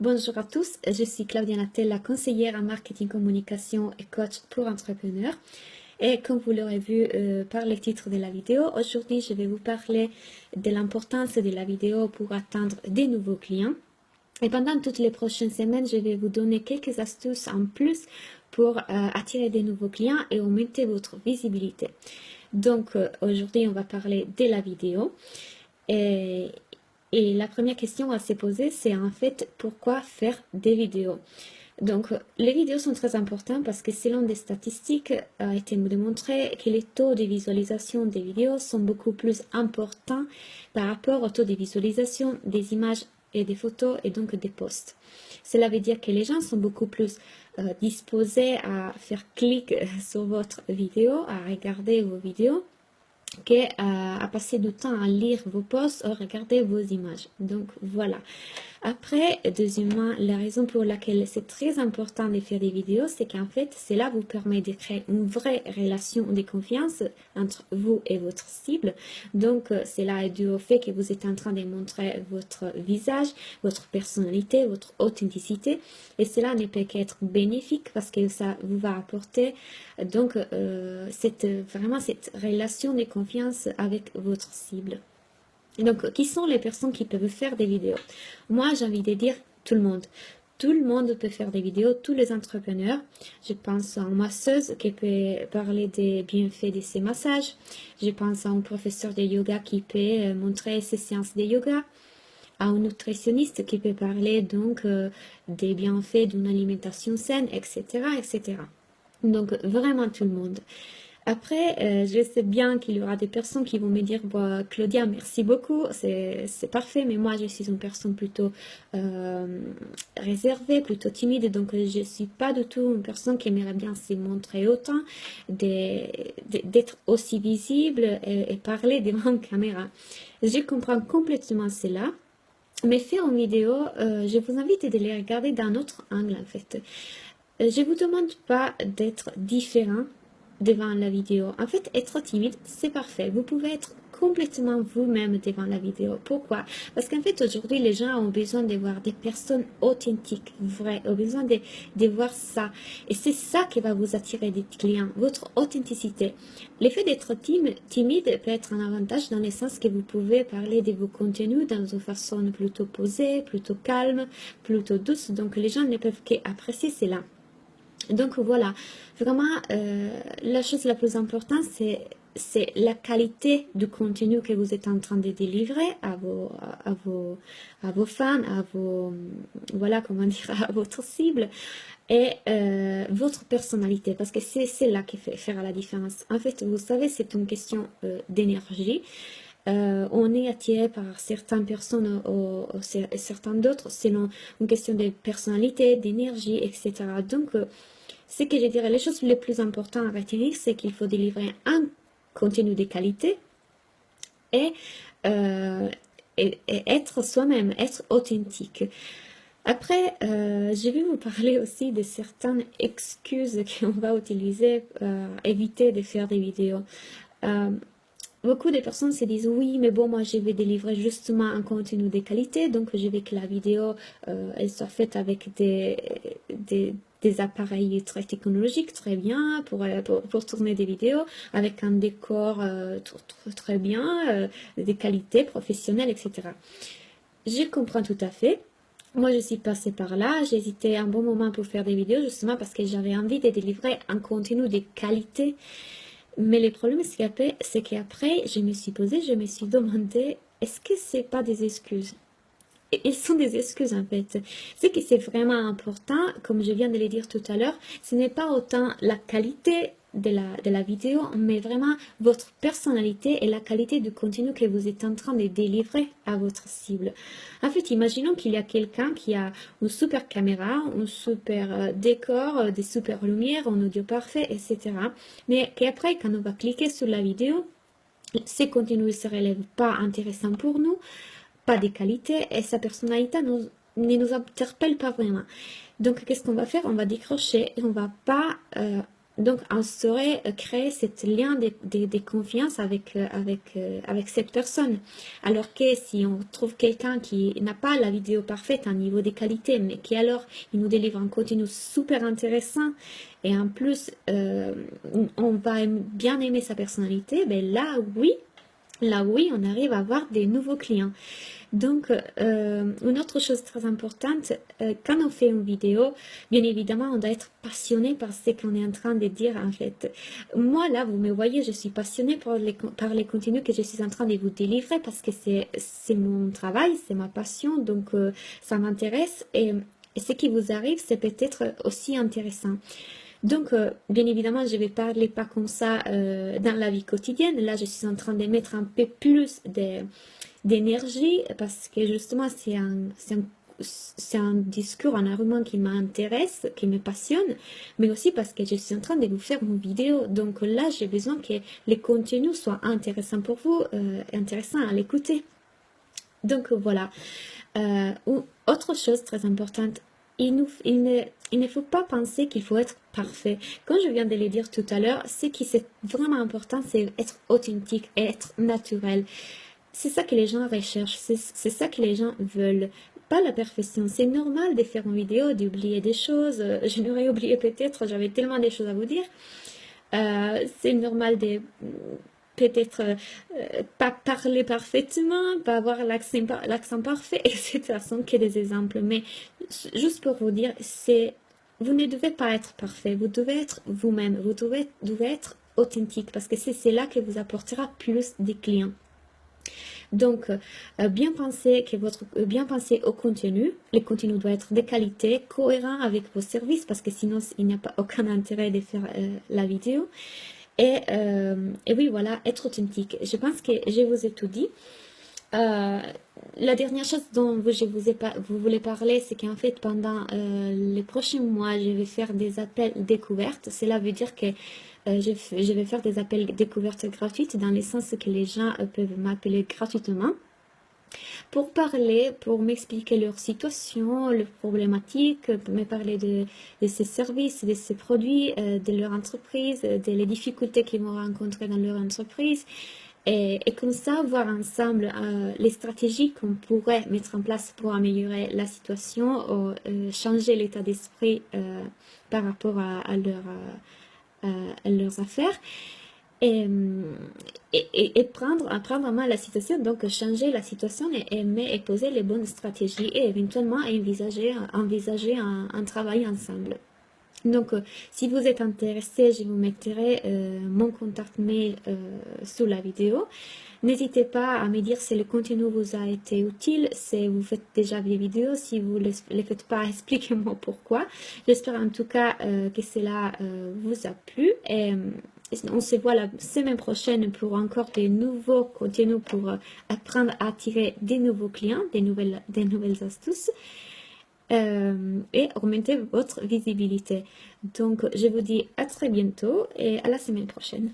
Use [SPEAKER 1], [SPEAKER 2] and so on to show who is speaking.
[SPEAKER 1] Bonjour à tous, je suis Claudia Natella, conseillère en marketing, communication et coach pour entrepreneurs. Et comme vous l'aurez vu par le titre de la vidéo, aujourd'hui je vais vous parler de l'importance de la vidéo pour atteindre des nouveaux clients. Et pendant toutes les prochaines semaines, je vais vous donner quelques astuces en plus pour attirer des nouveaux clients et augmenter votre visibilité. Donc aujourd'hui, on va parler de la vidéo. Et la première question à se poser, c'est en fait pourquoi faire des vidéos. Donc, les vidéos sont très importantes parce que selon des statistiques, a été démontré que les taux de visualisation des vidéos sont beaucoup plus importants par rapport au taux de visualisation des images et des photos et donc des posts. Cela veut dire que les gens sont beaucoup plus disposés à faire clic sur votre vidéo, à regarder vos vidéos, qu'à passer du temps à lire vos posts ou regarder vos images. Donc voilà. Après, deuxièmement, la raison pour laquelle c'est très important de faire des vidéos, c'est qu'en fait, cela vous permet de créer une vraie relation de confiance entre vous et votre cible. Donc, cela est dû au fait que vous êtes en train de montrer votre visage, votre personnalité, votre authenticité. Et cela ne peut qu'être bénéfique parce que ça vous va apporter donc vraiment cette relation de confiance avec votre cible. Donc, qui sont les personnes qui peuvent faire des vidéos? Moi, j'ai envie de dire tout le monde. Tout le monde peut faire des vidéos, tous les entrepreneurs. Je pense à une masseuse qui peut parler des bienfaits de ses massages. Je pense à un professeur de yoga qui peut montrer ses séances de yoga. À un nutritionniste qui peut parler donc des bienfaits d'une alimentation saine, etc., etc. Donc, vraiment tout le monde. Après, je sais bien qu'il y aura des personnes qui vont me dire bah, Claudia, merci beaucoup, c'est parfait, mais moi je suis une personne plutôt réservée, plutôt timide, donc je ne suis pas du tout une personne qui aimerait bien se montrer autant, d'être aussi visible et parler devant une caméra. Je comprends complètement cela. Mais faire une vidéo, je vous invite de les regarder d'un autre angle en fait. Je ne vous demande pas d'être différent devant la vidéo. En fait, être timide, c'est parfait. Vous pouvez être complètement vous-même devant la vidéo. Pourquoi? Parce qu'en fait, aujourd'hui, les gens ont besoin de voir des personnes authentiques, vraies, ont besoin de voir ça. Et c'est ça qui va vous attirer des clients, votre authenticité. L'effet d'être timide peut être un avantage dans le sens que vous pouvez parler de vos contenus dans une façon plutôt posée, plutôt calme, plutôt douce. Donc, les gens ne peuvent qu'apprécier cela. Donc voilà, vraiment, la chose la plus importante, c'est la qualité du contenu que vous êtes en train de délivrer à vos fans, voilà, comment dire, à votre cible et votre personnalité, parce que c'est là qui fait faire la différence. En fait, vous savez, c'est une question d'énergie. On est attiré par certaines personnes ou certaines d'autres selon une question de personnalité, d'énergie, etc. Donc, ce que je dirais, les choses les plus importantes à retenir, c'est qu'il faut délivrer un contenu de qualité et être soi-même, être authentique. Après, je vais vous parler aussi de certaines excuses qu'on va utiliser pour éviter de faire des vidéos. Beaucoup de personnes se disent oui, mais bon, moi je vais délivrer justement un contenu de qualité, donc je veux que la vidéo elle soit faite avec des appareils très technologiques, très bien, pour tourner des vidéos, avec un décor très bien, des qualités professionnelles, etc. Je comprends tout à fait. Moi, je suis passée par là, j'ai hésité un bon moment pour faire des vidéos, justement parce que j'avais envie de délivrer un contenu de qualité. Mais le problème, c'est qu'après, je me suis posée, je me suis demandé, est-ce que c'est pas des excuses? Et ils sont des excuses en fait. Ce qui c'est vraiment important, comme je viens de le dire tout à l'heure, ce n'est pas autant la qualité de la vidéo, mais vraiment votre personnalité et la qualité du contenu que vous êtes en train de délivrer à votre cible. En fait, imaginons qu'il y a quelqu'un qui a une super caméra, un super décor, des super lumières, un audio parfait, etc. Mais qu'après, quand on va cliquer sur la vidéo, ces contenus ne se relèvent pas intéressants pour nous, pas de qualité, et sa personnalité ne nous interpelle pas vraiment. Donc, qu'est-ce qu'on va faire? On va décrocher et on va pas donc, on saurait créer ce lien de confiance avec cette personne. Alors que si on trouve quelqu'un qui n'a pas la vidéo parfaite à niveau des qualités, mais qui alors, il nous délivre un contenu super intéressant, et en plus, on va bien aimer sa personnalité, ben là oui, on arrive à avoir des nouveaux clients. Donc, une autre chose très importante, quand on fait une vidéo, bien évidemment, on doit être passionné par ce qu'on est en train de dire en fait. Moi, là, vous me voyez, je suis passionnée par les contenus que je suis en train de vous délivrer parce que c'est mon travail, c'est ma passion, donc ça m'intéresse et ce qui vous arrive, c'est peut-être aussi intéressant. Donc, bien évidemment, je vais parler pas comme ça dans la vie quotidienne. Là, je suis en train de mettre un peu plus d'énergie parce que justement, c'est un discours, un argument qui m'intéresse, qui me passionne, mais aussi parce que je suis en train de vous faire une vidéo. Donc là, j'ai besoin que les contenus soient intéressants pour vous, intéressants à l'écouter. Donc voilà. Autre chose très importante, il ne faut pas penser qu'il faut être parfait. Comme je viens de le dire tout à l'heure, ce qui est vraiment important, c'est être authentique et être naturel. C'est ça que les gens recherchent, c'est ça que les gens veulent. Pas la perfection. C'est normal de faire une vidéo, d'oublier des choses. Je n'aurais oublié peut-être, j'avais tellement de choses à vous dire. C'est normal de peut-être pas parler parfaitement, pas avoir l'accent parfait, etc. Ce sont que des exemples. Mais juste pour vous dire, vous ne devez pas être parfait, vous devez être vous-même, vous devez être authentique parce que c'est là que vous apportera plus de clients. Donc, bien penser au contenu. Le contenu doit être de qualité, cohérent avec vos services parce que sinon, il n'y a pas aucun intérêt de faire la vidéo. Et oui, voilà, être authentique. Je pense que je vous ai tout dit. La dernière chose dont vous voulez parler, c'est qu'en fait, pendant les prochains mois, je vais faire des appels découvertes. Cela veut dire que je vais faire des appels découvertes gratuites dans le sens que les gens peuvent m'appeler gratuitement pour parler, pour m'expliquer leur situation, leurs problématiques, me parler de ces services, de ces produits, de leur entreprise, les difficultés qu'ils vont rencontrer dans leur entreprise. Et comme ça, voir ensemble les stratégies qu'on pourrait mettre en place pour améliorer la situation ou changer l'état d'esprit par rapport à leurs affaires. Et prendre en main la situation, donc changer la situation et poser les bonnes stratégies et éventuellement envisager un travail ensemble. Donc, si vous êtes intéressé, je vous mettrai mon contact mail sous la vidéo. N'hésitez pas à me dire si le contenu vous a été utile, si vous faites déjà des vidéos, si vous ne les faites pas, expliquez-moi pourquoi. J'espère en tout cas que cela vous a plu. Et on se voit la semaine prochaine pour encore des nouveaux contenus pour apprendre à attirer des nouveaux clients, des nouvelles astuces. Et augmenter votre visibilité. Donc, je vous dis à très bientôt et à la semaine prochaine.